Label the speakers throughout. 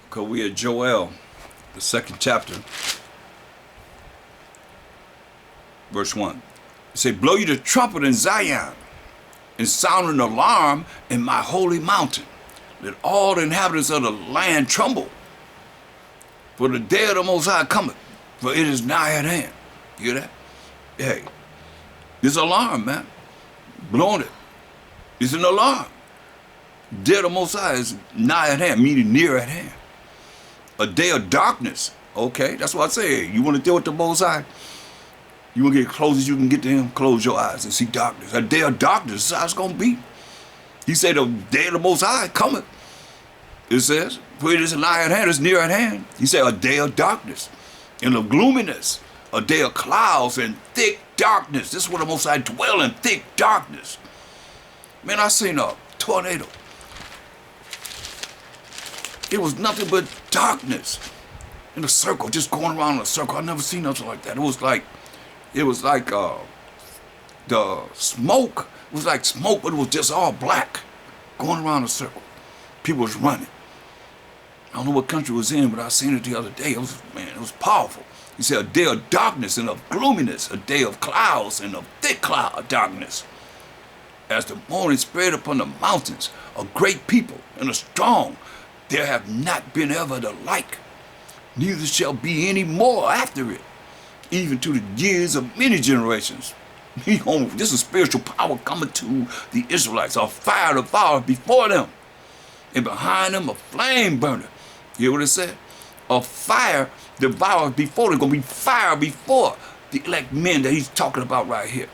Speaker 1: Because we at Joel, the 2nd chapter, verse 1. It say, blow you the trumpet in Zion, and sound an alarm in my holy mountain. Let all the inhabitants of the land tremble. For the day of the Most High cometh, for it is nigh at hand. You hear that? Hey, this alarm, man. Blowing it. It's an alarm. Day of the Most High is nigh at hand, meaning near at hand. A day of darkness. Okay, that's what I say. You want to deal with the Most High? You want to get as close as you can get to him? Close your eyes and see darkness. A day of darkness is how it's going to be. He said the day of the Most High cometh. It says, for it is nigh at hand, it's near at hand. He said a day of darkness and of gloominess, a day of clouds and thick darkness. This is where the Most High dwell in, thick darkness. Man, I seen a tornado. It was nothing but darkness in a circle, just going around in a circle. I never seen nothing like that. It was like the smoke. It was like smoke, but it was just all black, going around in a circle. People was running. I don't know what country it was in, but I seen it the other day. It was powerful. He said a day of darkness and of gloominess, a day of clouds and of thick cloud darkness. As the morning spread upon the mountains, a great people and a strong, there have not been ever the like, neither shall be any more after it, even to the years of many generations. This is spiritual power coming to the Israelites, a fire devoured before them, and behind them a flame burner. You hear what it said? A fire devoured before them. Going to be fire before the elect men that he's talking about right here.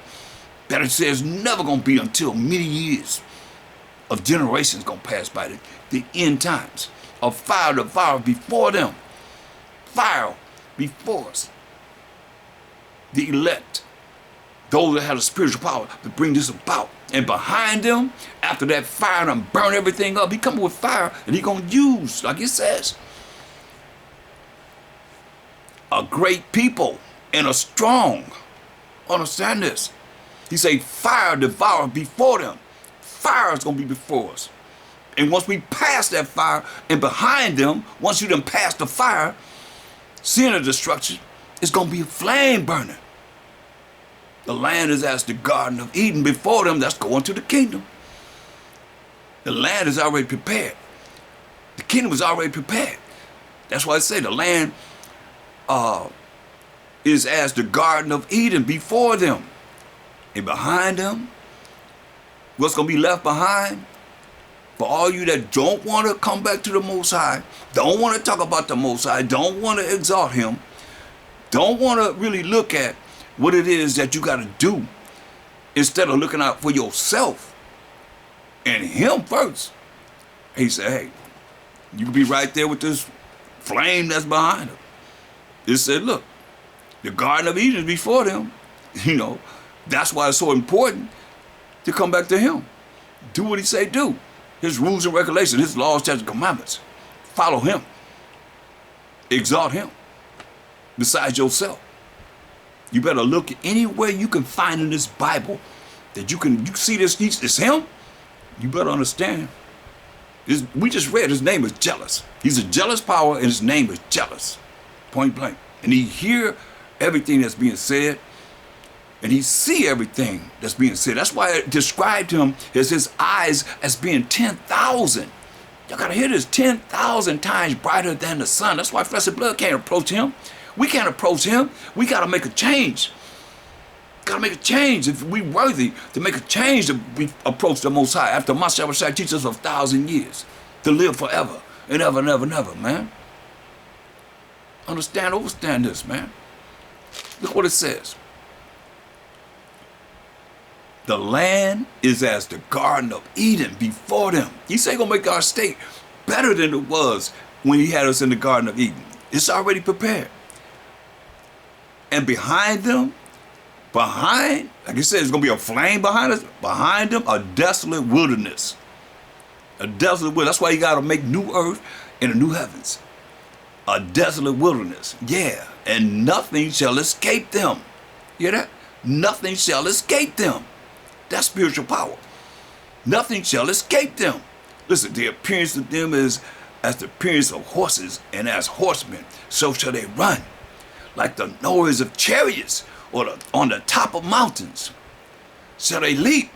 Speaker 1: That it says never going to be until many years of generations going to pass by the end times. A fire devoured before them. Fire before us. The elect. Those that have the spiritual power to bring this about. And behind them, after that fire and burn everything up, he coming with fire and he going to use, like it says, a great people and a strong. Understand this. He say fire devoured before them. Fire is going to be before us. And once we pass that fire and behind them, once you done pass the fire, sin of destruction, it's going to be a flame burning. The land is as the Garden of Eden before them. That's going to the kingdom. The land is already prepared. The kingdom is already prepared. That's why I say the land is as the Garden of Eden before them. And behind them, what's going to be left behind? For all you that don't want to come back to the Most High, don't want to talk about the Most High, don't want to exalt him, don't want to really look at what it is that you got to do instead of looking out for yourself and him first. He said, hey, you can be right there with this flame that's behind him. It said, look, the Garden of Eden is before them. You know, that's why it's so important to come back to him. Do what he say do. His rules and regulations, his laws, statutes, and commandments. Follow him. Exalt him. Besides yourself. You better look anywhere you can find in this Bible that you see this, it's him. You better understand. We just read his name is jealous. He's a jealous power and his name is jealous. Point blank. And he hear everything that's being said and he see everything that's being said. That's why I described him as his eyes as being 10,000. Y'all gotta hear this, 10,000 times brighter than the sun. That's why flesh and blood can't approach him. We can't approach him. We got to make a change. Got to make a change if we worthy to make a change to approach the Most High. After Mashiach teaches us of 1,000 years to live forever and ever and ever and ever, man. Understand this, man. Look what it says. The land is as the Garden of Eden before them. He said he's going to make our state better than it was when he had us in the Garden of Eden. It's already prepared. And behind them, like I said, there's going to be a flame behind us. Behind them, a desolate wilderness. A desolate wilderness. That's why you got to make new earth and a new heavens. A desolate wilderness. Yeah. And nothing shall escape them. You hear that? Nothing shall escape them. That's spiritual power. Nothing shall escape them. Listen, the appearance of them is as the appearance of horses, and as horsemen, so shall they run. Like the noise of chariots or on the top of mountains, shall they leap.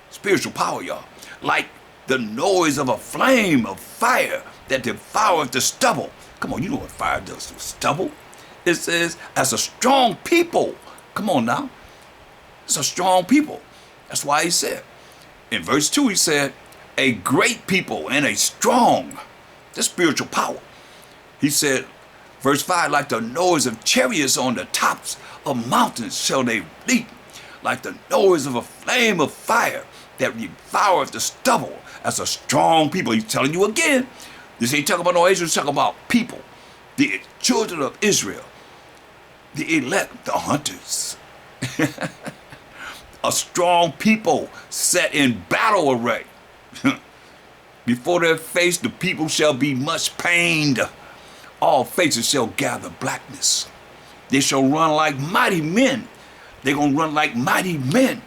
Speaker 1: Spiritual power, y'all. Like the noise of a flame of fire that devoureth the stubble. Come on, you know what fire does to stubble. It says, as a strong people. Come on now. It's a strong people. That's why he said. In verse 2, he said, a great people and a strong. That's spiritual power. He said, verse 5, like the noise of chariots on the tops of mountains shall they leap. Like the noise of a flame of fire that devoureth the stubble. As a strong people. He's telling you again. This ain't talking about no Israel, he's talking about people. The children of Israel. The elect, the hunters. A strong people set in battle array. Before their face the people shall be much pained. All faces shall gather blackness. They shall run like mighty men. They're going to run like mighty men.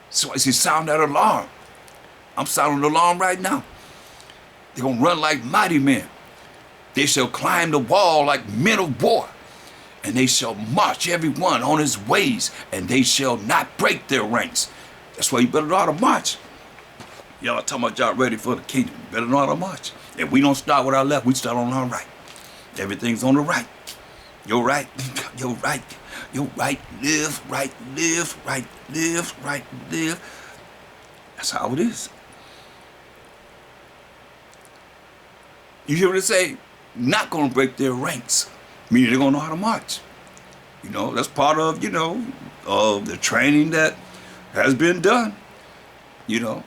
Speaker 1: So I see, sound that alarm. I'm sounding the alarm right now. They're going to run like mighty men. They shall climb the wall like men of war. And they shall march every one on his ways. And they shall not break their ranks. That's why you better know how to march. Y'all talking about y'all ready for the kingdom. You better know how to march. If we don't start with our left, we start on our right. Everything's on the right. You're right. You're right. You're right. Live, right, live, right, live, right, live. That's how it is. You hear what it say? Not going to break their ranks. Meaning they're going to know how to march. You know, that's part of, of the training that has been done. You know,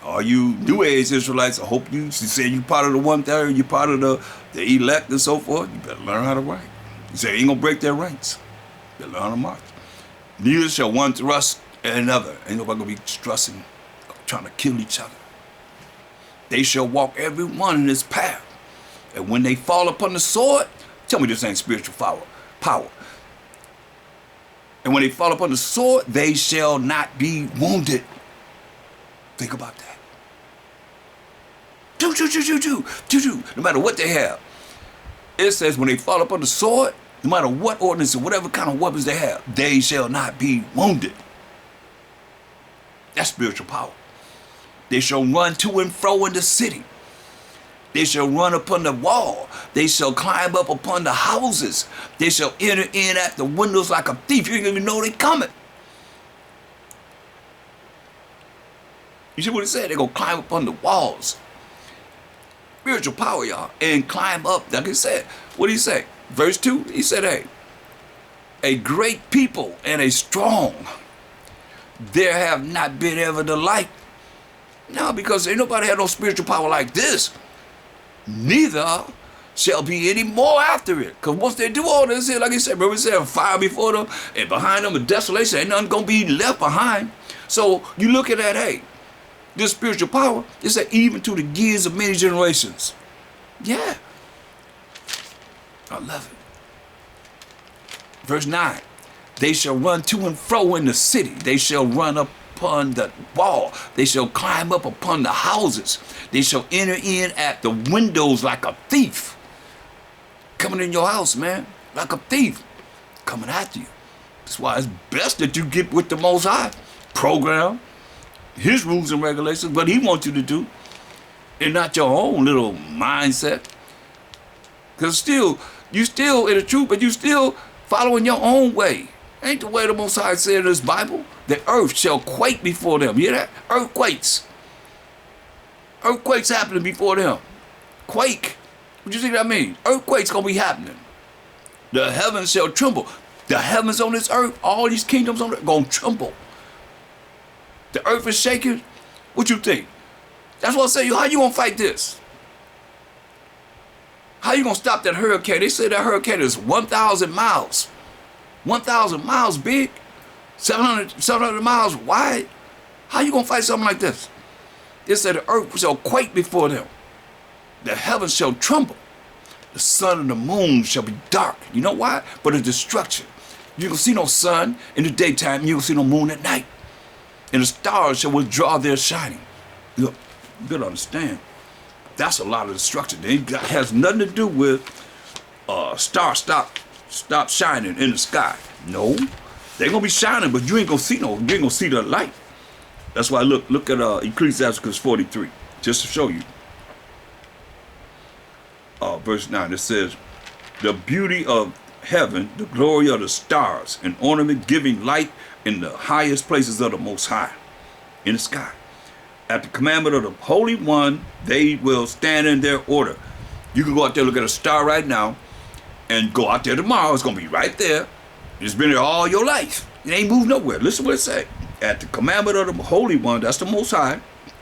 Speaker 1: all you New Age Israelites, I hope you say you're part of the 1/3, you're part of the elect and so forth. You better learn how to write. You say, ain't going to break their ranks. You better learn how to march. Neither shall one thrust at another. Ain't nobody going to be thrusting, trying to kill each other. They shall walk every one in his path. And when they fall upon the sword, tell me this ain't spiritual power. And when they fall upon the sword, they shall not be wounded. Think about that. No matter what they have. It says when they fall upon the sword, no matter what ordinance or whatever kind of weapons they have, they shall not be wounded. That's spiritual power. They shall run to and fro in the city. They shall run upon the wall. They shall climb up upon the houses. They shall enter in at the windows like a thief. You didn't even know they coming. You see what it said? They're going to climb up on the walls. Spiritual power, y'all. And climb up. Like he said. What did he say? Verse 2, he said, hey, a great people and a strong. There have not been ever the like. No, because ain't nobody had no spiritual power like this. Neither shall be any more after it. Because once they do all this here, like he said, remember he said, fire before them and behind them a desolation. Ain't nothing going to be left behind. So you look at that, hey, this spiritual power, it said even to the years of many generations. Yeah. I love it. Verse 9, they shall run to and fro in the city. They shall run up upon the wall. They shall climb up upon the houses. They shall enter in at the windows like a thief. Coming in your house, man, like a thief. Coming after you. That's why it's best that you get with the Most High. Program his rules and regulations, what he wants you to do, and not your own little mindset. Because you still in the truth, but you still following your own way. Ain't the way the Most High said in this Bible? The earth shall quake before them. You hear that? Earthquakes. Earthquakes happening before them. Quake. What you think that means? Earthquakes gonna be happening. The heavens shall tremble. The heavens on this earth, all these kingdoms on it, gonna tremble. The earth is shaking. What you think? That's what I say. How you gonna fight this? How you gonna stop that hurricane? They say that hurricane is 1,000 miles. 1,000 miles big. 700 miles wide. How you gonna fight something like this? It said the earth shall quake before them. The heavens shall tremble. The sun and the moon shall be dark. You know why? For the destruction. You don't see no sun in the daytime. You don't see no moon at night. And the stars shall withdraw their shining. You better understand. That's a lot of destruction. It has nothing to do with stars stop shining in the sky. No, they're gonna be shining, but you ain't gonna see the light. That's why look at Ecclesiastes 43, just to show you. Verse 9, it says, the beauty of heaven, the glory of the stars, an ornament giving light in the highest places of the Most High, in the sky. At the commandment of the Holy One, they will stand in their order. You can go out there, look at a star right now, and go out there tomorrow. It's going to be right there. It's been there all your life. It ain't moved nowhere. Listen what it says. At the commandment of the Holy One, that's the Most High,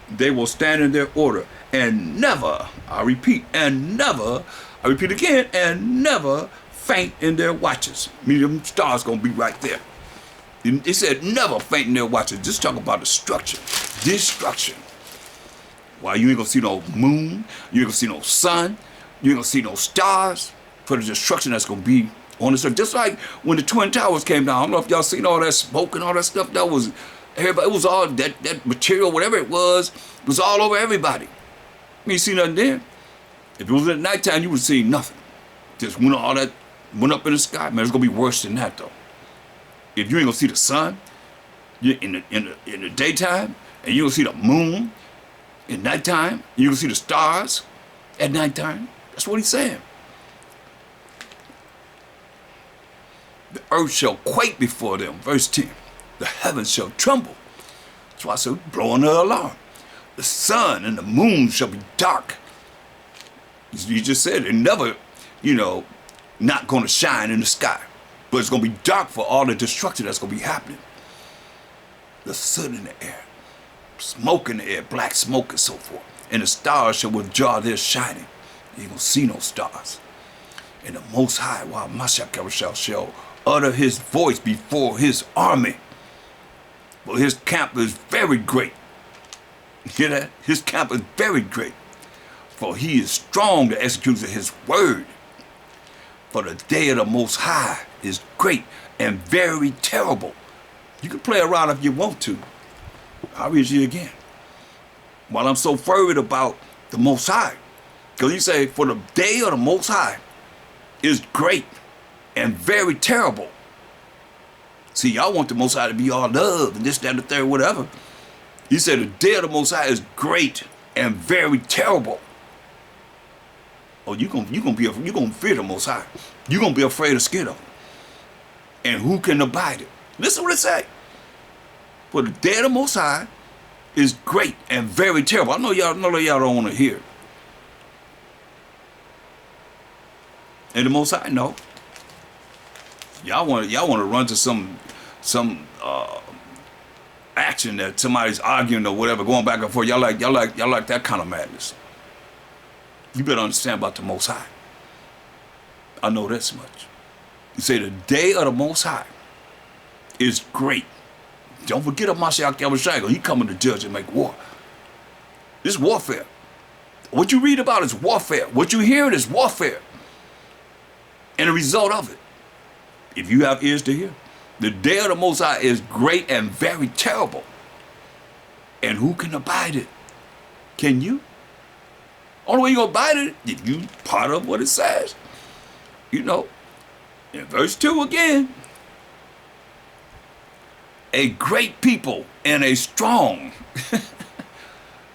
Speaker 1: they will stand in their order. And never, I repeat again, and never faint in their watches. Meaning them stars going to be right there. It said never faint in their watches. Just talk about destruction. Destruction. Why, you ain't going to see no moon. You ain't going to see no sun. You ain't going to see no stars for the destruction that's going to be on this earth. Just like when the Twin Towers came down. I don't know if y'all seen all that smoke and all that stuff. That was, everybody, it was all that material, whatever it was all over everybody. You ain't see nothing there. If it was at nighttime, you would see nothing. Just went up in the sky. Man, it's going to be worse than that, though. If you ain't going to see the sun in the daytime, and you don't see the moon at nighttime, you don't see the stars at nighttime. That's what he's saying. The earth shall quake before them. Verse 10. The heavens shall tremble. That's why I said blowing the alarm. The sun and the moon shall be dark. You just said it, never, not going to shine in the sky. But it's going to be dark for all the destruction that's going to be happening. The soot in the air, smoke in the air, black smoke and so forth. And the stars shall withdraw their shining. You ain't going to see no stars. And the Most High, while Cashapp shall utter his voice before his army. Well, his camp is very great. You hear that? His camp is very great. For he is strong to execute his word. For the day of the Most High is great and very terrible. You can play around if you want to. I'll read you again. While I'm so fervent about the Most High, because he say, for the day of the Most High is great and very terrible. See, y'all want the Most High to be all love and this, that, and the third, whatever. He said the day of the Most High is great and very terrible. Oh, you gonna fear the Most High. You gonna be afraid of scared of him. And who can abide it? Listen what it say. For the day of the Most High is great and very terrible. I know y'all don't want to hear it. And the Most High know. Y'all want to run to some action that somebody's arguing or whatever, going back and forth. Y'all like that kind of madness. You better understand about the Most High. I know this much. You say the day of the Most High is great. Don't forget of Mashiach. He coming to judge and make war. This is warfare. What you read about is warfare. What you hear is warfare. And the result of it, if you have ears to hear, the day of the Most High is great and very terrible. And who can abide it? Can you? Only way you're going to abide it, if you part of what it says. In verse 2 again, a great people and a strong.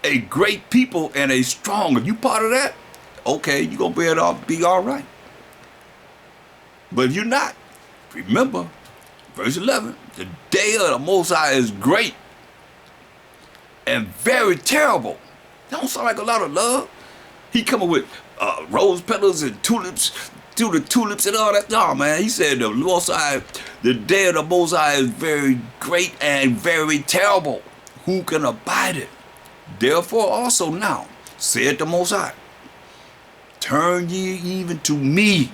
Speaker 1: A great people and a strong. If you part of that, okay, you're going to be all right. But if you're not, remember, verse 11, the day of the Most High is great and very terrible. That don't sound like a lot of love. He coming with rose petals and tulips and all that. No, man, he said the Most High, the day of the Most High is very great and very terrible. Who can abide it? Therefore also now, said the Most High, turn ye even to me.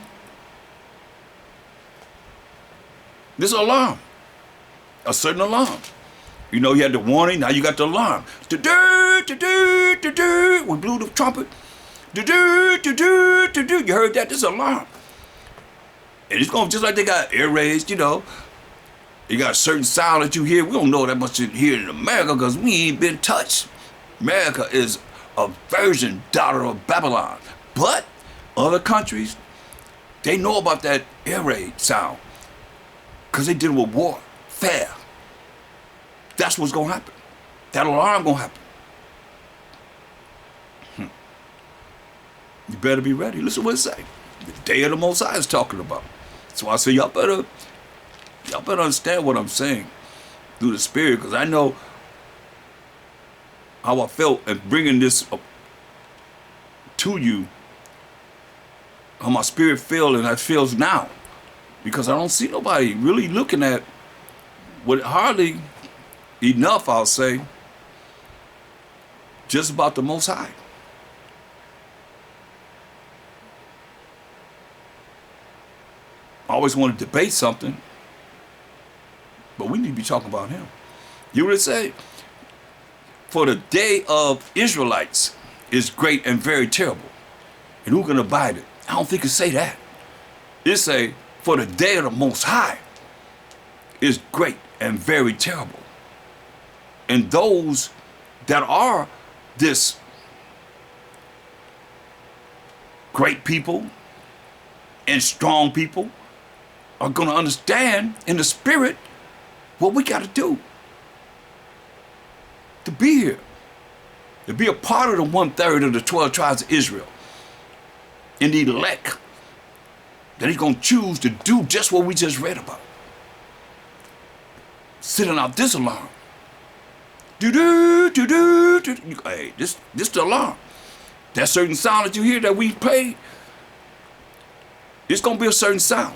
Speaker 1: This alarm, a certain alarm. You had the warning, now you got the alarm. We blew the trumpet. You heard that? This alarm. And it's going just like they got air raised, You got a certain sound that you hear. We don't know that much in here in America because we ain't been touched. America is a virgin daughter of Babylon. But other countries, they know about that air raid sound because they deal with warfare. That's what's going to happen. That alarm going to happen. You better be ready. Listen what it say. The day of the Most High is talking about. So I say y'all better understand what I'm saying through the Spirit, because I know how I felt in bringing this up to you, how my spirit feels and how it feels now, because I don't see nobody really looking at what hardly enough, I'll say, just about the Most High. I always want to debate something, but we need to be talking about him. You would say, for the day of Israelites is great and very terrible, and who can abide it? I don't think it say that. It say, for the day of the Most High is great and very terrible. And those that are this great people and strong people are going to understand in the spirit what we got to do to be here, to be a part of the 1/3 of the 12 tribes of Israel, and the elect that he's going to choose to do just what we just read about. Sending out this alarm. Hey, this the alarm. That certain sound that you hear that we played, it's going to be a certain sound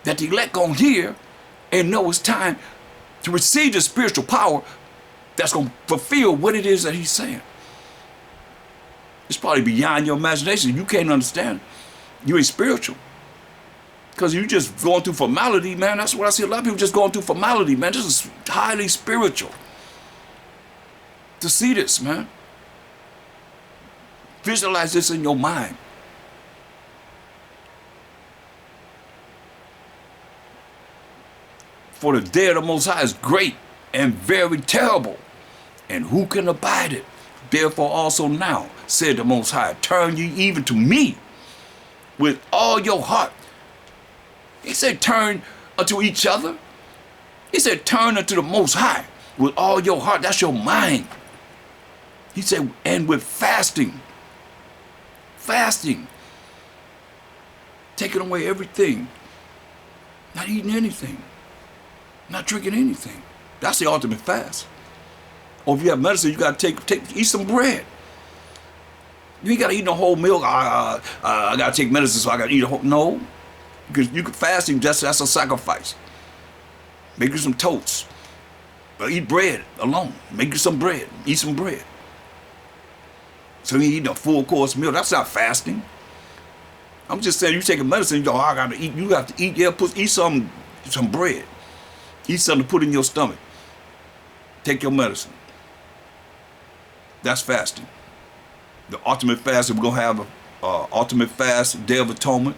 Speaker 1: that the elect going to hear and know it's time to receive the spiritual power that's going to fulfill what it is that he's saying. It's probably beyond your imagination. You can't understand it. You ain't spiritual. Because you just going through formality, man. That's what I see a lot of people just going through formality, man. This is highly spiritual. To see this, man. Visualize this in your mind. For the day of the Most High is great and very terrible, and who can abide it? Therefore also now, said the Most High, turn ye even to me with all your heart. He said turn unto each other. He said turn unto the Most High with all your heart. That's your mind. He said, and with fasting. Fasting. Taking away everything. Not eating anything. Not drinking anything. That's the ultimate fast. Or if you have medicine, you got to eat some bread. You ain't got to eat no whole meal. I got to take medicine, so I got to eat a whole. No. Because you can fasting, that's a sacrifice. Make you some toast. Or eat bread alone. Make you some bread. Eat some bread. So you eat a full course meal. That's not fasting. I'm just saying, you taking medicine, you go, I got to eat. You have to eat. Yeah, eat some bread. Eat something to put in your stomach. Take your medicine. That's fasting. The ultimate fast, we're going to have a ultimate fast, Day of Atonement.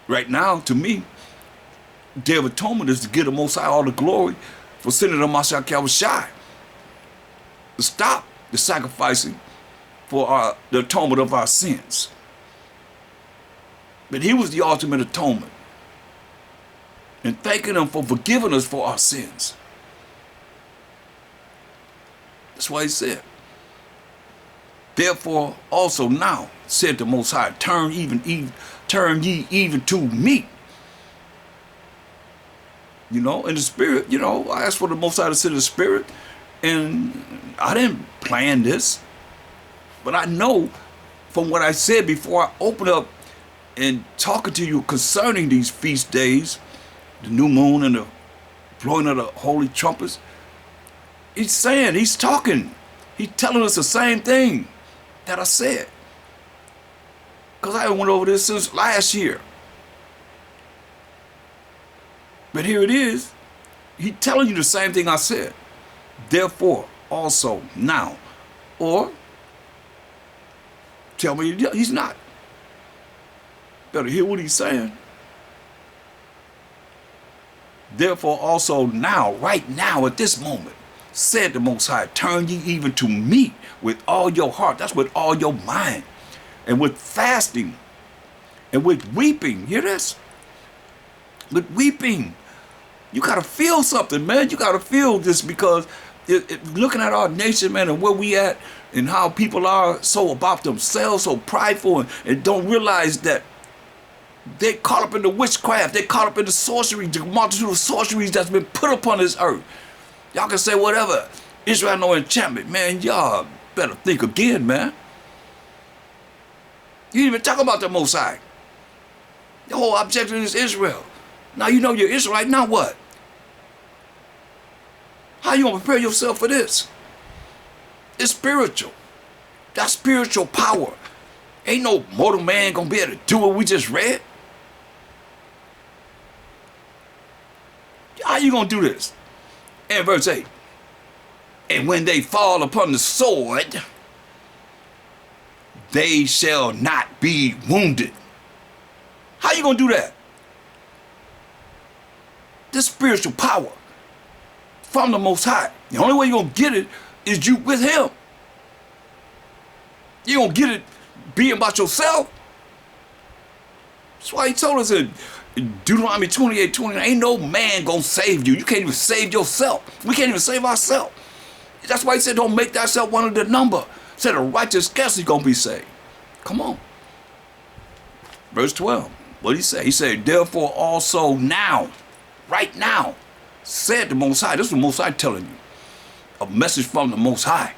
Speaker 1: Right now, to me, Day of Atonement is to give the Most High all the glory for sending the Mashiach Yahushai to stop the sacrificing for the atonement of our sins. But he was the ultimate atonement. And thanking him for forgiving us for our sins. That's why he said, therefore also now, said the Most High, turn ye even to me. You know, in the spirit, you know, I asked for the Most High to send the spirit, and I didn't plan this, but I know from what I said before I opened up and talking to you concerning these feast days, the new moon and the blowing of the holy trumpets, he's talking, he's telling us the same thing that I said. Because I went over this since last year. But here it is. He's telling you the same thing I said. Therefore, also now. Or, tell me he's not. Better hear what he's saying. Therefore, also now, right now, at this moment, said the Most High, turn ye even to me with all your heart. That's with all your mind. And with fasting and with weeping. Hear this? With weeping. You got to feel something, man. You got to feel this, because looking at our nation, man, and where we at and how people are so about themselves, so prideful, and don't realize that they caught up in the witchcraft. They caught up in the sorcery, the multitude of sorceries that's been put upon this earth. Y'all can say whatever. Israel no enchantment. Man, y'all better think again, man. You didn't even talk about the Most High. The whole objective is Israel. Now you know you're Israelite, now what? How you gonna prepare yourself for this? It's spiritual. That's spiritual power. Ain't no mortal man gonna be able to do what we just read. How you gonna do this? And verse 8. And when they fall upon the sword, they shall not be wounded. How you gonna do that? This spiritual power from the Most High. The only way you're gonna get it is you with him. You don't get it being about yourself. That's why he told us in Deuteronomy 28:29, ain't no man gonna save you. You can't even save yourself. We can't even save ourselves. That's why he said, don't make thyself one of the number. He said, a righteous scarcely gonna be saved. Come on. Verse 12. What did he say? He said, therefore also now, right now, said the Most High. This is the Most High telling you. A message from the Most High.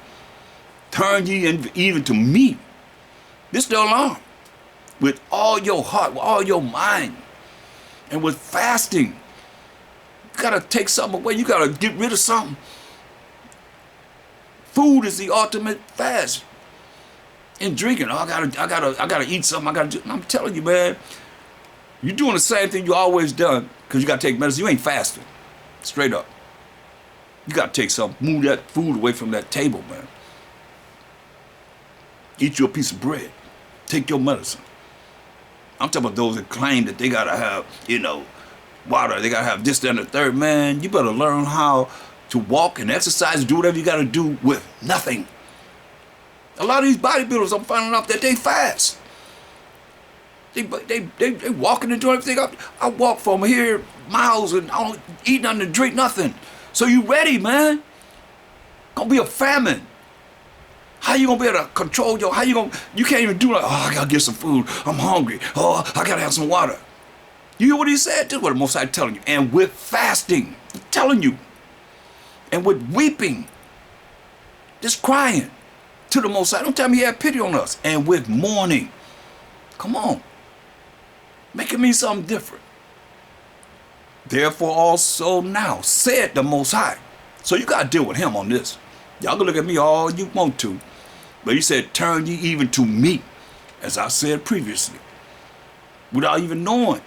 Speaker 1: Turn ye even to me. This is the alarm. With all your heart, with all your mind, and with fasting. You gotta take something away. You gotta get rid of something. Food is the ultimate fast. And drinking, oh, I gotta eat something. I'm telling you, man, you're doing the same thing you always done, because you gotta take medicine. You ain't fasting. Straight up. You gotta take something. Move that food away from that table, man. Eat you a piece of bread. Take your medicine. I'm talking about those that claim that they gotta have, water. They gotta have this, that, and the third. Man, you better learn how to walk and exercise and do whatever you gotta do with nothing. A lot of these bodybuilders, I'm finding out that they fast. They walking and doing everything. I walk from here miles and I don't eat nothing and drink nothing. So you ready, man? Gonna be a famine. How you gonna be able to control you can't even do like, oh, I gotta get some food. I'm hungry. Oh, I gotta have some water. You hear what he said? This is what the Most High telling you. And with fasting, I'm telling you. And with weeping, just crying to the Most High. Don't tell me he had pity on us. And with mourning. Come on. Make it mean something different. Therefore also now, said the Most High. So you gotta deal with him on this. Y'all can look at me all you want to. But he said, turn ye even to me, as I said previously. Without even knowing.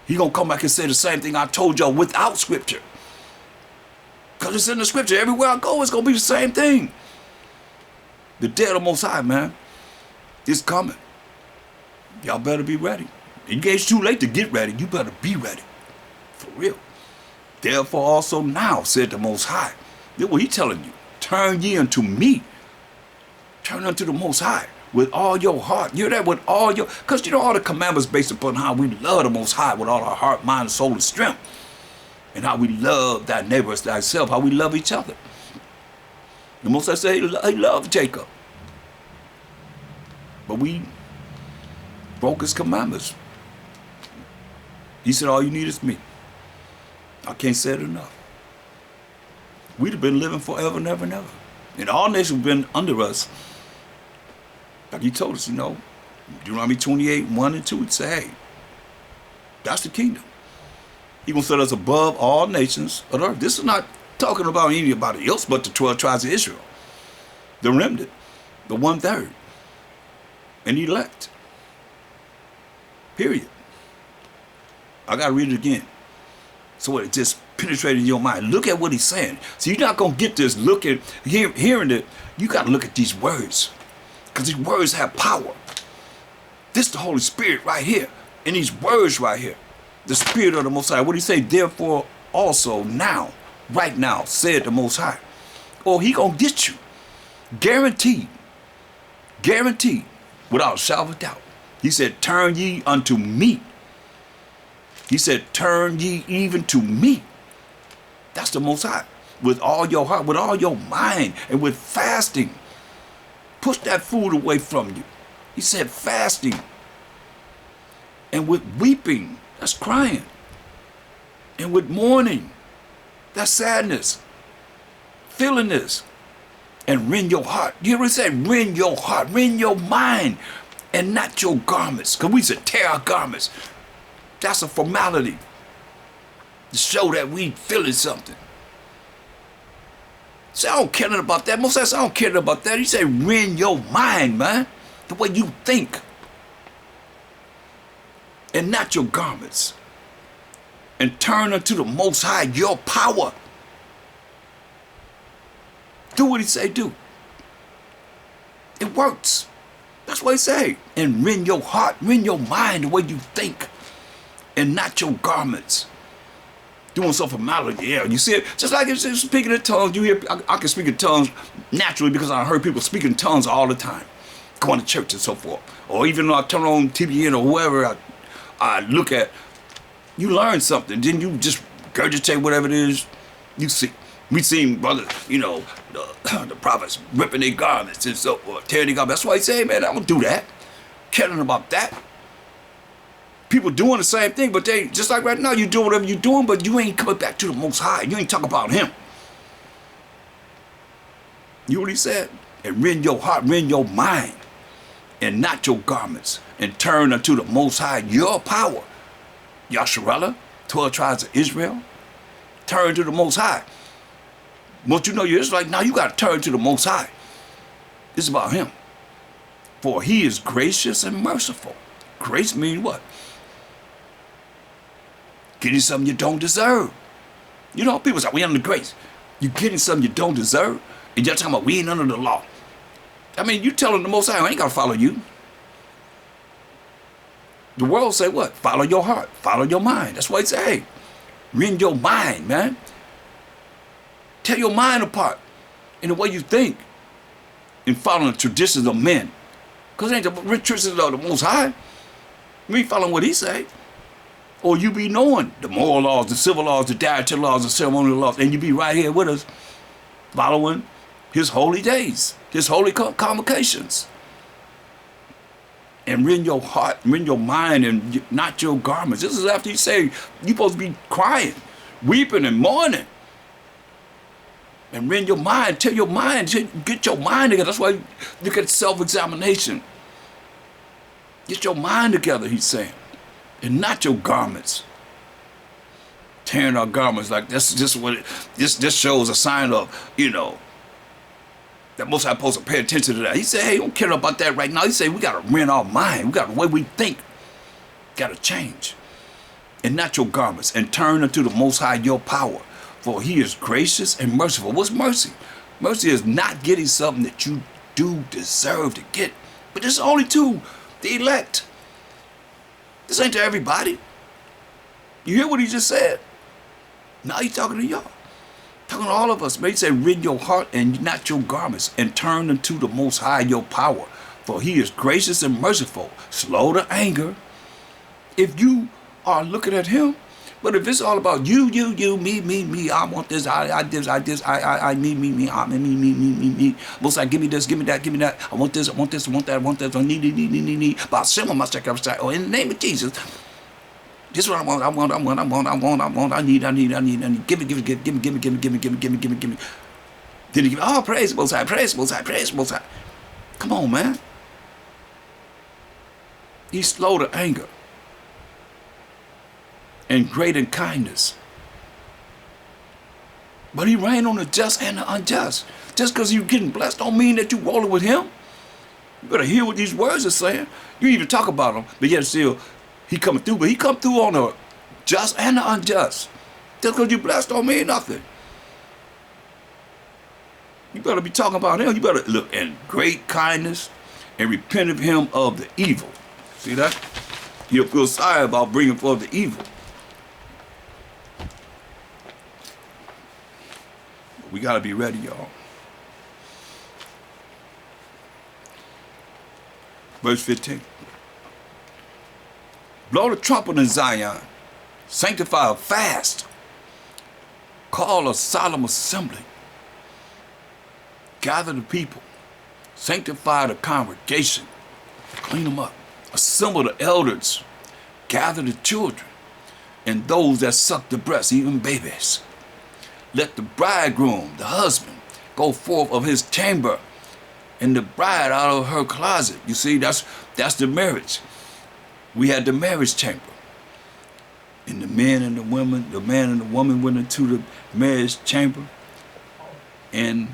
Speaker 1: He gonna come back and say the same thing I told y'all without scripture. Because it's in the scripture. Everywhere I go, it's gonna be the same thing. The day of the Most High, man, is coming. Y'all better be ready. It's too late to get ready. You better be ready. For real. Therefore also now, said the Most High. This is what he's telling you. Turn ye unto me. Turn unto the Most High with all your heart. You're there with all your... Because all the commandments based upon how we love the Most High with all our heart, mind, soul, and strength. And how we love thy neighbor as thyself. How we love each other. The Most High said he loved Jacob. But we broke his commandments. He said, all you need is me. I can't say it enough. We'd have been living forever and ever and ever. And all nations have been under us. Like he told us, Deuteronomy 28, 1 and 2, he'd say, hey, that's the kingdom. He gonna set us above all nations of the earth. This is not talking about anybody else but the 12 tribes of Israel. The remnant, the 1/3, and elect. Period. I gotta read it again. So it just penetrated your mind. Look at what he's saying. So you're not going to get this hearing it. You got to look at these words. Because these words have power. This is the Holy Spirit right here. And these words right here. The Spirit of the Most High. What do he say? Therefore also now, right now, said the Most High. or he gonna get you. Guaranteed. Guaranteed. Without a shadow of a doubt. He said, turn ye unto me. He said, turn ye even to me. That's the Most High. With all your heart, with all your mind, and with fasting. Push that food away from you. He said fasting. And with weeping, that's crying. And with mourning, that's sadness. Feeling this. And rend your heart. You hear what he said? Rend your heart, rend your mind, and not your garments. Because we said tear our garments. That's a formality to show that we feeling something. Say, I don't care nothing about that. Most says, I don't care nothing about that. He said, rend your mind, man. The way you think. And not your garments. And turn unto the Most High your power. Do what he say do. It works. That's what he say. And rend your heart, rend your mind the way you think. And not your garments. Doing some formality, yeah. You see it? Just like it's speaking in tongues. You hear, I can speak in tongues naturally because I heard people speak in tongues all the time. Going to church and so forth. Or even though I turn on TVN or whoever I look at, you learn something. Then you just regurgitate whatever it is you see. We seen brothers, the prophets ripping their garments and so forth, tearing their garments. That's why he say, man, I don't do that. Caring about that. People doing the same thing, but they, just like right now, you do whatever you're doing, but you ain't coming back to the Most High. You ain't talking about him. You know what he said? And rend your heart, rend your mind, and not your garments, and turn unto the Most High your power. Yasharallah, 12 tribes of Israel, turn to the Most High. Once you know you're Israelite, now you got to turn to the Most High. It's about him. For he is gracious and merciful. Grace means what? Getting something you don't deserve. You know, people say, we under grace. You're getting something you don't deserve, and you're talking about we ain't under the law. I mean, you telling the Most High, I ain't got to follow you. The world say what? Follow your heart. Follow your mind. That's why it say, hey, rend your mind, man. Tear your mind apart in the way you think and following the traditions of men. Because it ain't the traditions of the Most High. We ain't following what he say. Or you be knowing the moral laws, the civil laws, the dietary laws, the ceremonial laws, and you be right here with us following his holy days, his holy convocations. And rend your heart, rend your mind, and not your garments. This is after you say you're supposed to be crying, weeping, and mourning. And rend your mind, tell your mind, get your mind together. That's why you look at self-examination. Get your mind together, he's saying. And not your garments. Tearing our garments like this shows a sign of, that most I'm supposed to pay attention to that. He said, hey, don't care about that right now. He said, we got to rend our mind. We got the way we think. Got to change. And not your garments. And turn unto the Most High your power. For he is gracious and merciful. What's mercy? Mercy is not getting something that you do deserve to get. But this is only to the elect. This ain't to everybody. You hear what he just said? Now he's talking to y'all. Talking to all of us. But he said, rend your heart and not your garments, and turn unto the Most High your power. For he is gracious and merciful, slow to anger. If you are looking at him, but if it's all about you, me, I want this, I me, Most High, give me this, give me that, I want this, I want that, I need. But some of my sacrifice, oh, in the name of Jesus, this is what I want, I need. Give me. Then he give, oh, praise Most High, praise Most High. Come on, man. He's slow to anger. And great in kindness. But he reigned on the just and the unjust. Just because you're getting blessed don't mean that you're rolling with him. You better hear what these words are saying. You even talk about them, but yet still, he coming through. But he come through on the just and the unjust. Just because you're blessed don't mean nothing. You better be talking about him. You better look in great kindness and repent of him of the evil. See that? You'll feel sorry about bringing forth the evil. We got to be ready, y'all. Verse 15. Blow the trumpet in Zion, sanctify a fast, call a solemn assembly, gather the people, sanctify the congregation, clean them up, assemble the elders, gather the children, and those that suck the breast, even babies. Let the bridegroom, the husband, go forth of his chamber, and the bride out of her closet. You see, that's the marriage. We had the marriage chamber. And the man and the woman went into the marriage chamber. And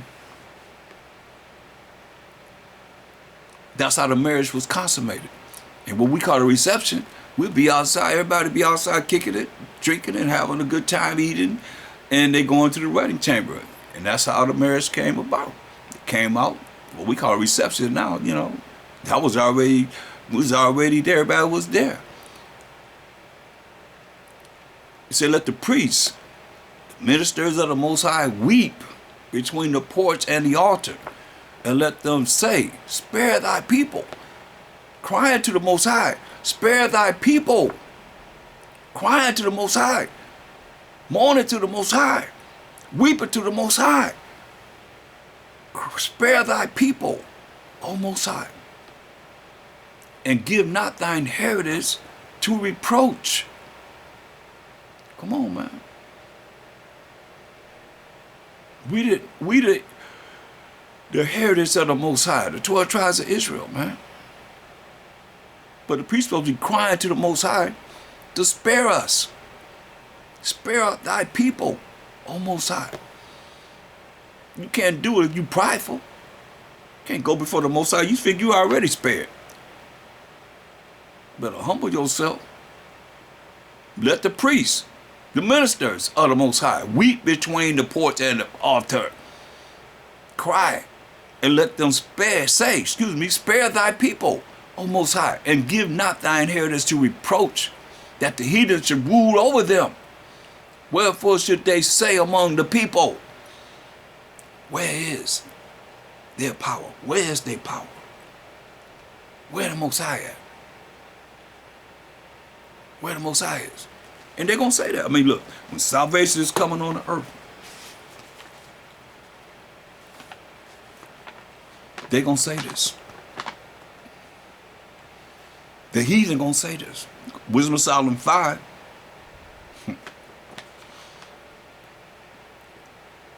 Speaker 1: that's how the marriage was consummated. And what we call a reception, we'll be outside, everybody be outside kicking it, drinking and having a good time eating, and they go into the wedding chamber. And that's how the marriage came about. It came out, what we call a reception now, you know. That was already there, everybody was there. He said, let the priests, the ministers of the Most High, weep between the porch and the altar, and let them say, spare thy people. Crying to the Most High, spare thy people. Crying to the Most High, mourning to the Most High, weeping to the Most High. Spare thy people, O Most High, and give not thine inheritance to reproach. Come on, man. We the inheritance of the Most High, the 12 tribes of Israel, man. But the priest supposed to be crying to the Most High to spare us. Spare thy people, O Most High. You can't do it if you prideful. You can't go before the Most High. You think you already spared. Better humble yourself. Let the priests, the ministers of the Most High, weep between the porch and the altar. Cry, and let them spare thy people, O Most High, and give not thy inheritance to reproach, that the heathen should rule over them. Wherefore should they say among the people, where is their power? Where is their power? Where the Most High at? Where the Most High is. And they're going to say that. I mean, look, when salvation is coming on the earth, they're going to say this. The heathen going to say this. Wisdom of Solomon 5.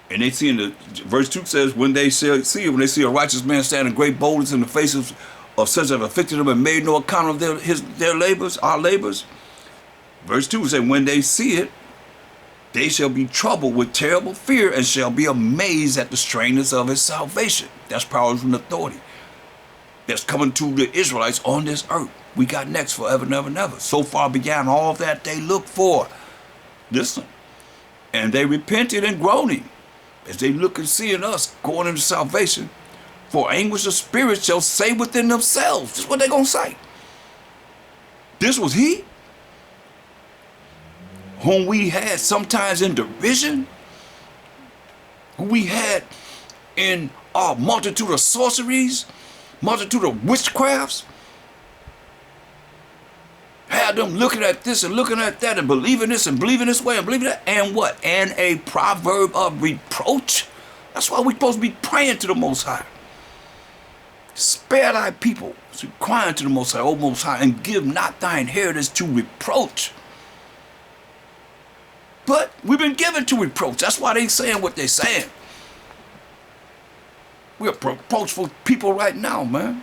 Speaker 1: And they see in the verse 2 says, when they see a righteous man stand in great boldness in the faces of such that afflicted them and made no account of their labors, our labors. Verse 2 says, when they see it, they shall be troubled with terrible fear and shall be amazed at the strangeness of his salvation. That's power and authority that's coming to the Israelites on this earth. We got next forever, never, never. So far began all that they looked for. Listen. And they repented and groaning as they look and see in us going into salvation. For anguish of spirit shall say within themselves. This is what they're going to say. This was he whom we had sometimes in derision, who we had in our multitude of sorceries, multitude of witchcrafts, had them looking at this and looking at that and believing this and believing this way and believing that, and what? And a proverb of reproach. That's why we're supposed to be praying to the Most High. Spare thy people, so crying to the Most High, O Most High, and give not thy inheritance to reproach. But we've been given to reproach. That's why they saying what they're saying. We're reproachful people right now, man.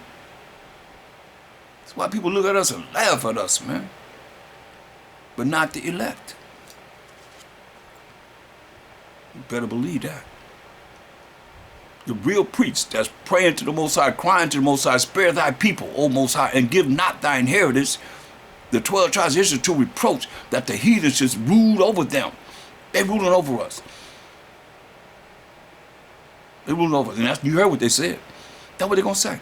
Speaker 1: That's why people look at us and laugh at us, man. But not the elect. You better believe that. The real priest that's praying to the Most High, crying to the Most High, spare thy people, O Most High, and give not thy inheritance, the 12 tribes of Israel, to reproach, that the heathen should rule over them. They're ruling over us. They're ruling over us. And you heard what they said. That's what they're going to say.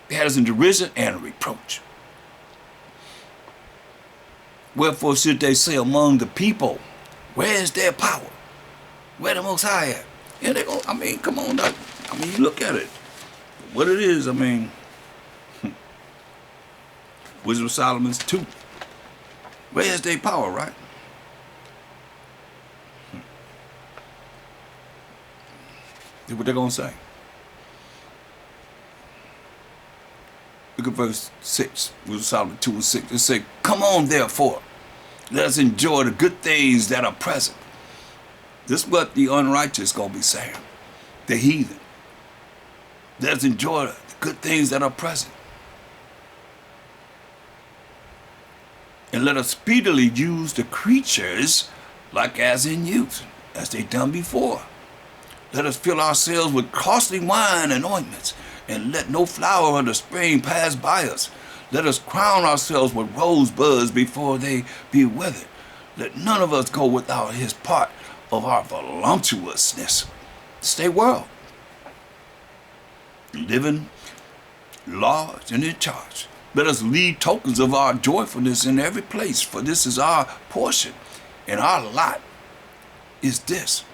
Speaker 1: They had us in derision and a reproach. Wherefore should they say among the people, where is their power? Where the Most High at? Yeah, they go, I mean, come on, I mean, you look at it. What it is, I mean, Wisdom of Solomon's 2. Where's their power, right? Here's what they're going to say. Look at verse 6. Wisdom of Solomon 2 and 6. It say, come on, therefore. Let us enjoy the good things that are present. This is what the unrighteous going to be saying. The heathen. Let us enjoy the good things that are present. And let us speedily use the creatures like as in youth, as they done before. Let us fill ourselves with costly wine and ointments, and let no flower of the spring pass by us. Let us crown ourselves with rosebuds before they be withered. Let none of us go without his part of our voluptuousness. Stay world. Living large and in charge. Let us leave tokens of our joyfulness in every place, for this is our portion, and our lot is this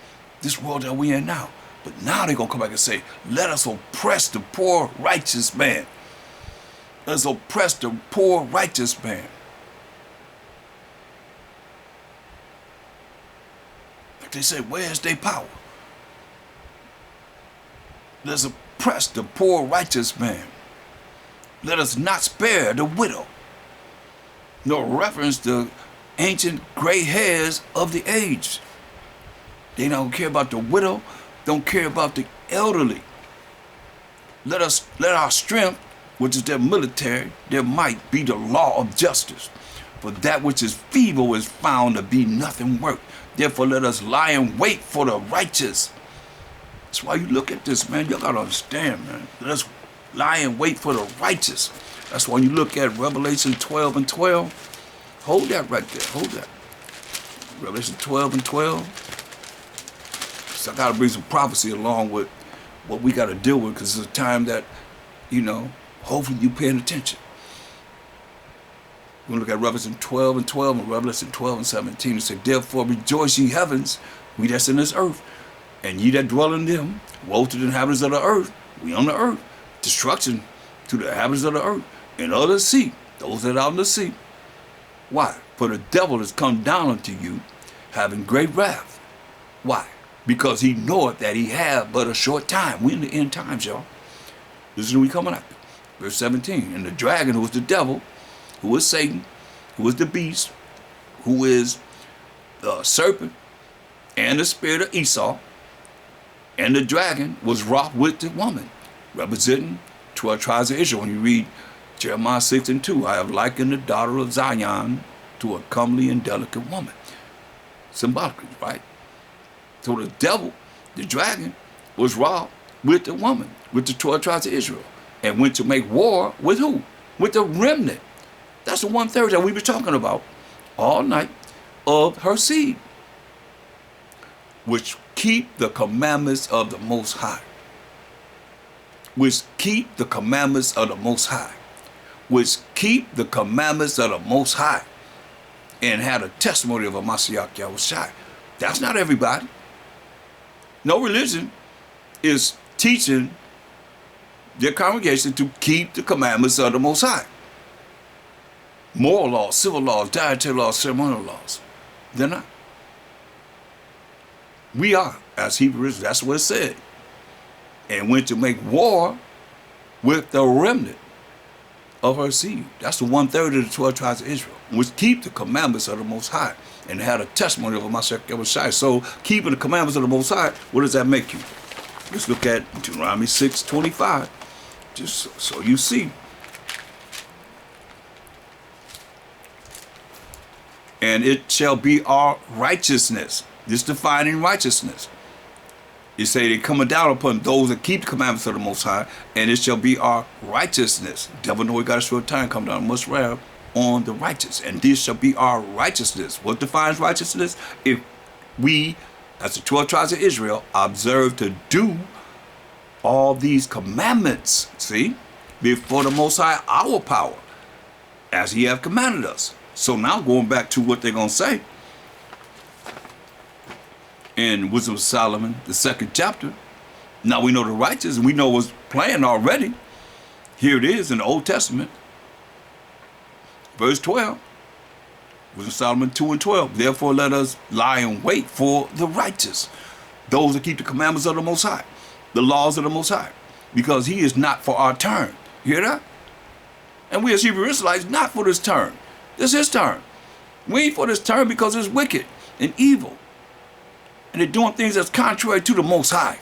Speaker 1: world that we in now. But now they're going to come back and say, let us oppress the poor righteous man. Let us oppress the poor righteous man. Like they say, where's their power? Let us oppress the poor righteous man. Let us not spare the widow, nor reference the ancient gray hairs of the aged. They don't care about the widow, don't care about the elderly. Let our strength, which is their military, their might, be the law of justice. For that which is feeble is found to be nothing worth. Therefore let us lie in wait for the righteous. That's why you look at this, man. You gotta understand, man. Let us lie in wait for the righteous. That's why you look at Revelation 12 and 12. Hold that right there. Hold that. Revelation 12 and 12. So I got to bring some prophecy along with what we got to deal with, because it's a time that, hopefully you paying attention. We're going to look at Revelation 12 and 12 and Revelation 12 and 17. It says, therefore rejoice ye heavens, we that's in this earth, and ye that dwell in them. Woe to the inhabitants of the earth, we on the earth. Destruction to the inhabitants of the earth, and of the sea, those that are out in the sea. Why? For the devil is come down unto you, having great wrath. Why? Because he knoweth that he have but a short time. We in the end times, y'all. This is what we coming after. Verse 17. And the dragon, who is the devil, who is Satan, who is the beast, who is the serpent, and the spirit of Esau, and the dragon was wroth with the woman, representing 12 tribes of Israel. When you read Jeremiah 6 and 2, I have likened the daughter of Zion to a comely and delicate woman. Symbolically, right? So the devil, the dragon, was wroth with the woman, with the 12 tribes of Israel, and went to make war with who? With the remnant. That's the 1/3 that we were talking about all night of her seed, which keep the commandments of the Most High. Which keep the commandments of the Most High. Which keep the commandments of the Most High. And had a testimony of a Mashiach Yahushai. That's not everybody. No religion is teaching their congregation to keep the commandments of the Most High. Moral laws, civil laws, dietary laws, ceremonial laws. They're not. We are, as Hebrews, that's what it said. And went to make war with the remnant of her seed. That's the 1/3 of the 12 tribes of Israel, which keep the commandments of the Most High and had a testimony of Mashiach Yahushai. So keeping the commandments of the Most High, what does that make you? Let's look at Deuteronomy 6:25, just so you see. And it shall be our righteousness. This defining righteousness. You say they coming down upon those that keep the commandments of the Most High, and it shall be our righteousness. The devil know we got a short time, come down, must wrath on the righteous. And this shall be our righteousness. What defines righteousness? If we, as the 12 tribes of Israel, observe to do all these commandments, see, before the Most High, our power, as he have commanded us. So now going back to what they're going to say, in Wisdom of Solomon, the 2nd chapter. Now we know the righteous, and we know what's planned already. Here it is in the Old Testament. Verse 12 was in Solomon 2 and 12. Therefore let us lie in wait for the righteous, those that keep the commandments of the Most High, the laws of the Most High, because he is not for our turn. You hear that? And we as Hebrew Israelites, not for this turn. This is his turn. We ain't for this turn because it's wicked and evil. And they're doing things that's contrary to the Most High.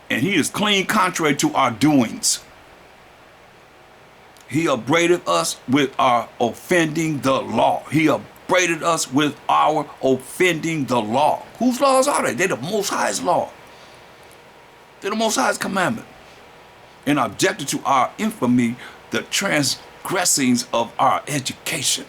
Speaker 1: And he is clean contrary to our doings. He upbraided us with our offending the law. He upbraided us with our offending the law. Whose laws are they? They're the Most High's law. They're the Most High's commandment. And objected to our infamy, the transgressings of our education.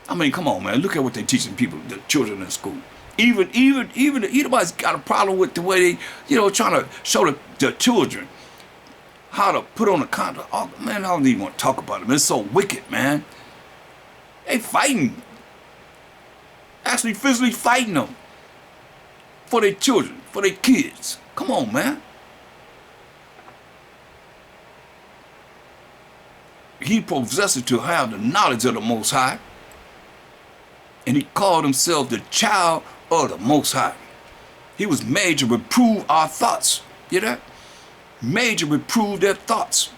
Speaker 1: I mean, come on, man. Look at what they're teaching people, the children in school. Even the Edomites got a problem with the way they, trying to show the children how to put on a condom. Oh, man, I don't even want to talk about it. It's so wicked, man. They fighting. Actually physically fighting them. For their children, for their kids. Come on, man. He possessed to have the knowledge of the Most High. And he called himself the child of the Most High. He was made to reprove our thoughts. You hear that? Made to reprove their thoughts.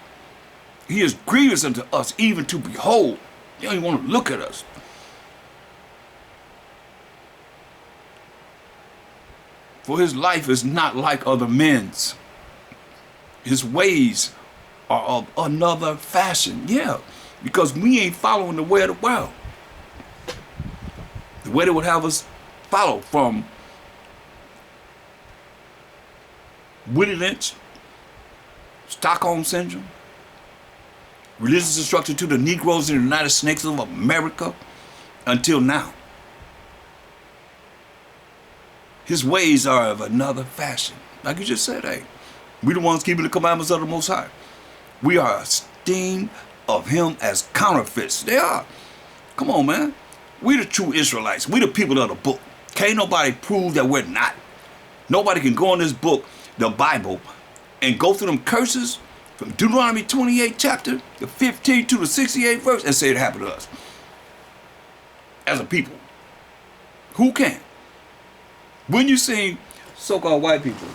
Speaker 1: He is grievous unto us, even to behold. You don't even want to look at us. For his life is not like other men's. His ways are of another fashion. Yeah, because we ain't following the way of the world. The way they would have us follow from Willie Lynch, Stockholm Syndrome, religious instruction to the Negroes in the United States of America until now. His ways are of another fashion. Like you just said, hey, we the ones keeping the commandments of the Most High. We are esteemed of him as counterfeits. They are. Come on, man. We the true Israelites. We the people of the book. Can't nobody prove that we're not. Nobody can go in this book, the Bible, and go through them curses from Deuteronomy 28 chapter, the 15 to the 68 verse, and say it happened to us. As a people. Who can? When you see so-called white people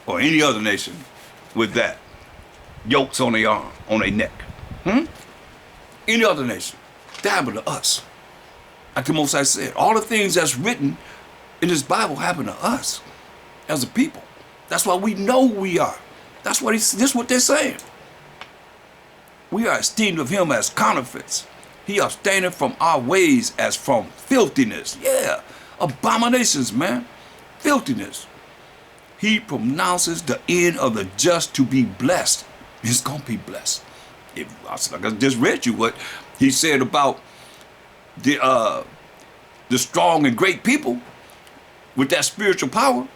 Speaker 1: or any other nation with that, yokes on their arm, on their neck, any other nation, that happened to us. Like the Most High said, all the things that's written in this Bible happened to us as a people. That's why we know who we are. That's what this is what they're saying. We are esteemed of him as counterfeits. He abstaineth from our ways as from filthiness. Yeah, abominations, man. Filthiness. He pronounces the end of the just to be blessed. It's going to be blessed. Like I just read you what he said about the strong and great people with that spiritual power,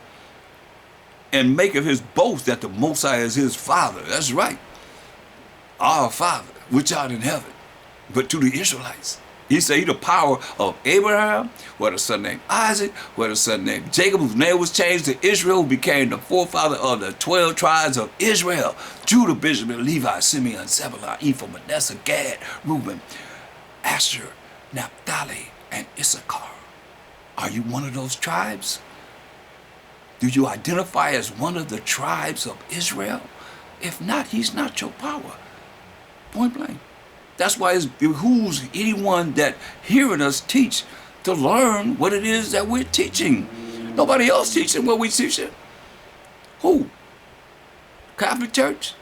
Speaker 1: and maketh his boast that the Most High is his Father. That's right. Our Father, which art in heaven. But to the Israelites, he said he the power of Abraham, who had a son named Isaac, who had a son named Jacob, whose name was changed to Israel, who became the forefather of the 12 tribes of Israel: Judah, Benjamin, Levi, Simeon, Zebulun, Ephraim, Manasseh, Gad, Reuben, Asher, Naphtali, and Issachar. Are you one of those tribes? Do you identify as one of the tribes of Israel? If not, he's not your power. Point blank. That's why it behooves anyone that hearing us teach to learn what it is that we're teaching. Nobody else teaching what we teaching. Who? Catholic Church?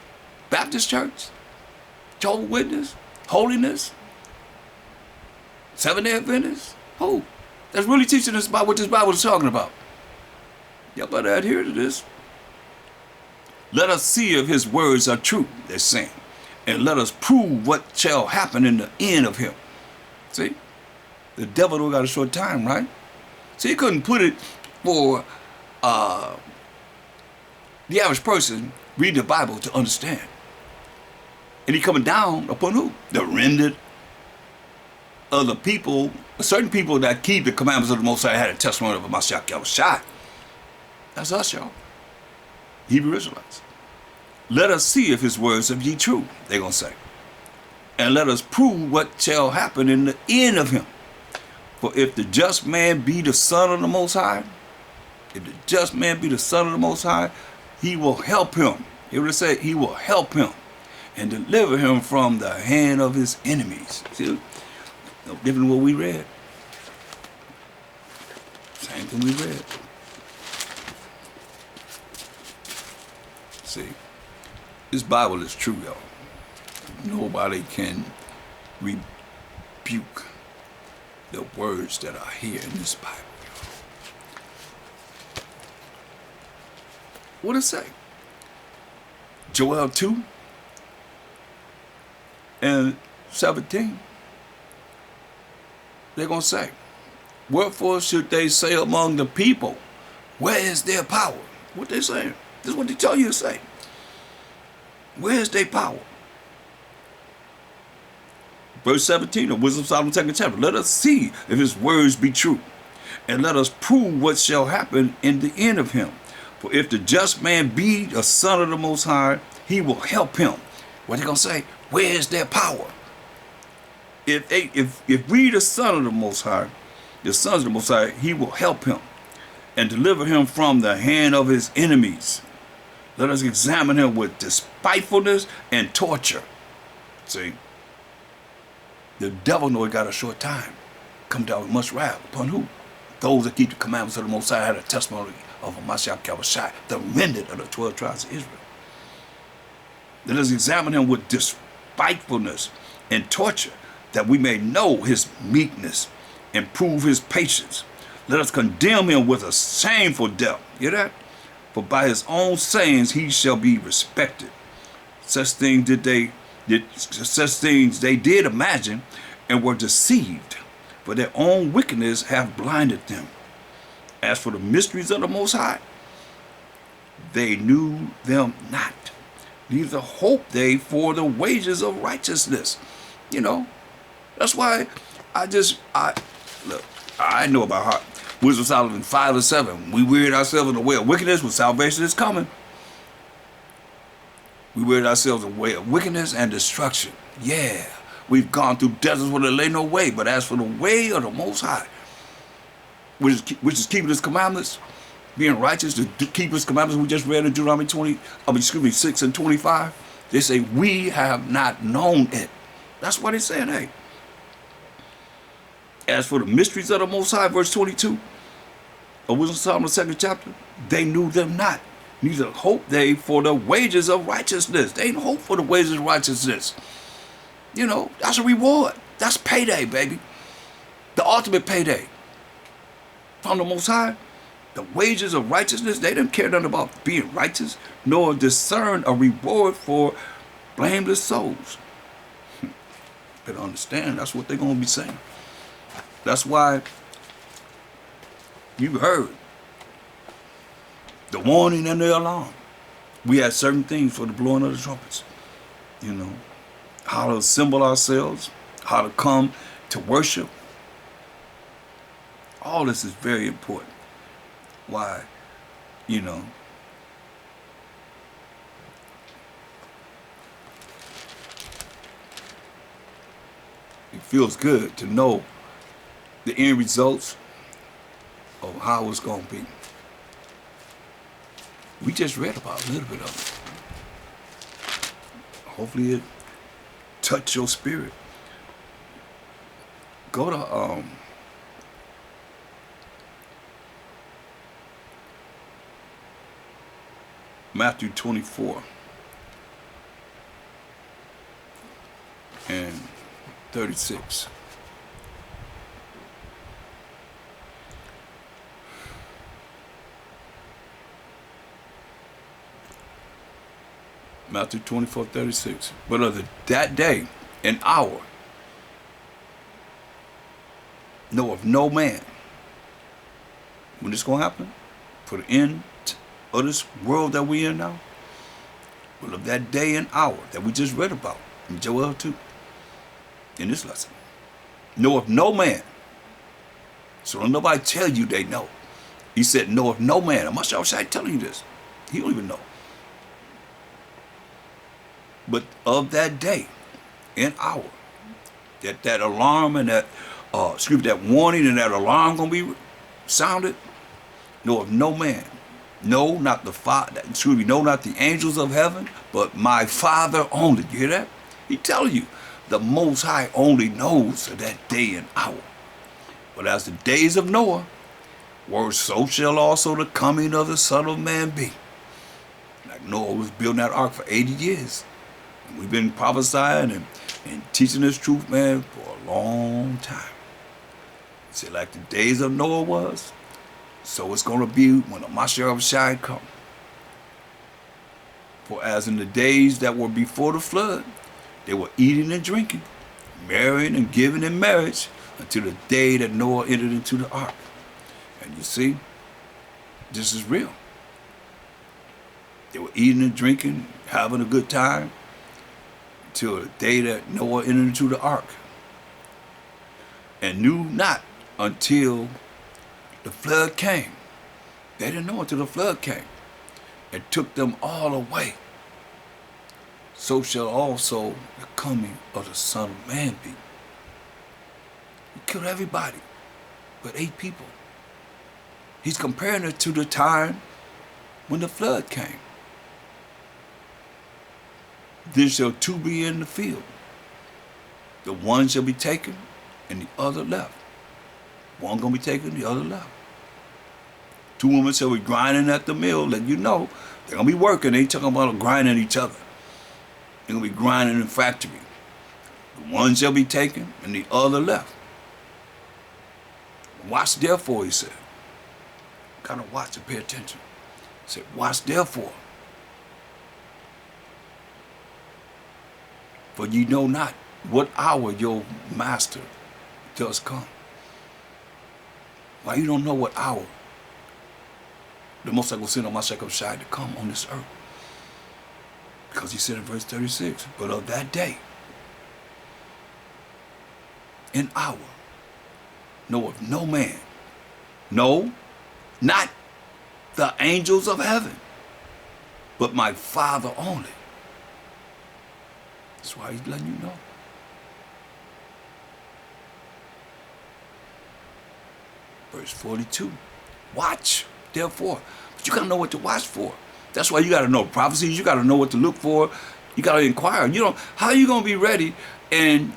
Speaker 1: Baptist Church? Jehovah's Witness? Holiness? Seventh-day Adventists? Who? That's really teaching us about what this Bible is talking about. Y'all better adhere to this. Let us see if his words are true, they're saying. And let us prove what shall happen in the end of him. See? The devil don't got a short time, right? So he couldn't put it for the average person reading the Bible to understand. And he coming down upon who? The remnant of the people, certain people that keep the commandments of the Most High had a testimony of Mashiach Yahushua. That's us, y'all. Hebrew Israelites. Let us see if his words be true, they're going to say. And let us prove what shall happen in the end of him. For if the just man be the son of the Most High, if the just man be the son of the Most High, he will help him. It would say he will help him and deliver him from the hand of his enemies. See, no different than what we read. Same thing we read. See, this Bible is true, y'all. Nobody can rebuke the words that are here in this Bible. What does it say? Joel 2 and 17. They're going to say, wherefore should they say among the people, where is their power? What they saying? This is what they tell you to say. Where is their power? Verse 17 of Wisdom of Solomon 2nd chapter. Let us see if his words be true, and let us prove what shall happen in the end of him. For if the just man be a son of the Most High, he will help him. What they gonna say? Where is their power? If we the son of the Most High, the sons of the Most High, he will help him and deliver him from the hand of his enemies. Let us examine him with despitefulness and torture. See, the devil know he got a short time. Come down with much wrath upon who? Those that keep the commandments of the Most High, had a testimony of a Cashapp, the remnant of the 12 tribes of Israel. Let us examine him with despitefulness and torture, that we may know his meekness and prove his patience. Let us condemn him with a shameful death. Hear that? For by his own sayings he shall be respected. Such things they did imagine and were deceived, for their own wickedness have blinded them. As for the mysteries of the Most High, they knew them not, neither hoped they for the wages of righteousness. You know, that's why I know about heart. Wisdom of Solomon 5 and 7. We weird ourselves in the way of wickedness when salvation is coming. We weird ourselves in the way of wickedness and destruction. Yeah, we've gone through deserts where there lay no way, but as for the way of the Most High, which is keeping his commandments, being righteous, to keep his commandments, we just read in Deuteronomy 6 and 25. They say, we have not known it. That's what it's saying, hey. As for the mysteries of the Most High, verse 22 of Wisdom of Solomon 2nd chapter, they knew them not, neither hope they for the wages of righteousness. They ain't hope for the wages of righteousness. You know, that's a reward. That's payday, baby. The ultimate payday. From the Most High, the wages of righteousness, they didn't care nothing about being righteous, nor discern a reward for blameless souls. Better understand, that's what they're going to be saying. That's why you heard the warning and the alarm. We had certain things for the blowing of the trumpets. You know, how to assemble ourselves, how to come to worship. All this is very important. Why? You know, it feels good to know the end results of how it's going to be. We just read about a little bit of it. Hopefully it touched your spirit. Go to Matthew 24 and 36. Matthew 24:36. But of that day and hour knoweth no man. When it's going to happen? For the end of this world that we in now? Well, of that day and hour that we just read about in Joel 2, in this lesson. Knoweth no man. So don't nobody tell you they know. He said, knoweth no man. I must y'all say telling you this. He don't even know. But of that day and hour, that alarm and that that warning and that alarm gonna be sounded, knoweth no man, no, not the Father, no, not the angels of heaven, but my Father only. You hear that? He telling you, the Most High only knows of that day and hour. But as the days of Noah were, so shall also the coming of the Son of Man be. Like Noah was building that ark for 80 years. And we've been prophesying and teaching this truth, man, for a long time. He said, like the days of Noah was, so it's going to be when the Mashiach shine come. For as in the days that were before the flood, they were eating and drinking, marrying and giving in marriage, until the day that Noah entered into the ark. And you see, this is real. They were eating and drinking, having a good time, till the day that Noah entered into the ark. And knew not until the flood came. They didn't know until the flood came and took them all away. So shall also the coming of the Son of Man be. He killed everybody but 8 people. He's comparing it to the time when the flood came. Then shall 2 be in the field. The one shall be taken and the other left. One gonna be taken, the other left. 2 women shall be grinding at the mill, letting you know they're gonna be working. They ain't talking about grinding each other. They're gonna be grinding in the factory. The one shall be taken and the other left. Watch therefore, he said. Kind of watch and pay attention. He said, watch therefore. For ye know not what hour your master does come. Why you don't know what hour the Most High will send on Mashiach to come on this earth? Because he said in verse 36, but of that day and hour knoweth no man, no, not the angels of heaven, but my Father only. That's why he's letting you know. Verse 42. Watch, therefore. But you got to know what to watch for. That's why you got to know prophecies. You got to know what to look for. You got to inquire. You know, how are you going to be ready and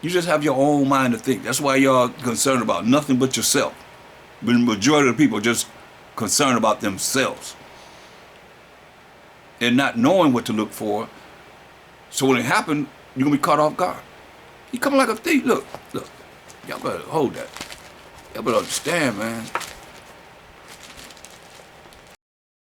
Speaker 1: you just have your own mind to think? That's why y'all concerned about nothing but yourself. But the majority of the people are just concerned about themselves and not knowing what to look for. So when it happened, you're going to be caught off guard. He coming like a thief. Look. Y'all better hold that. Y'all better understand, man.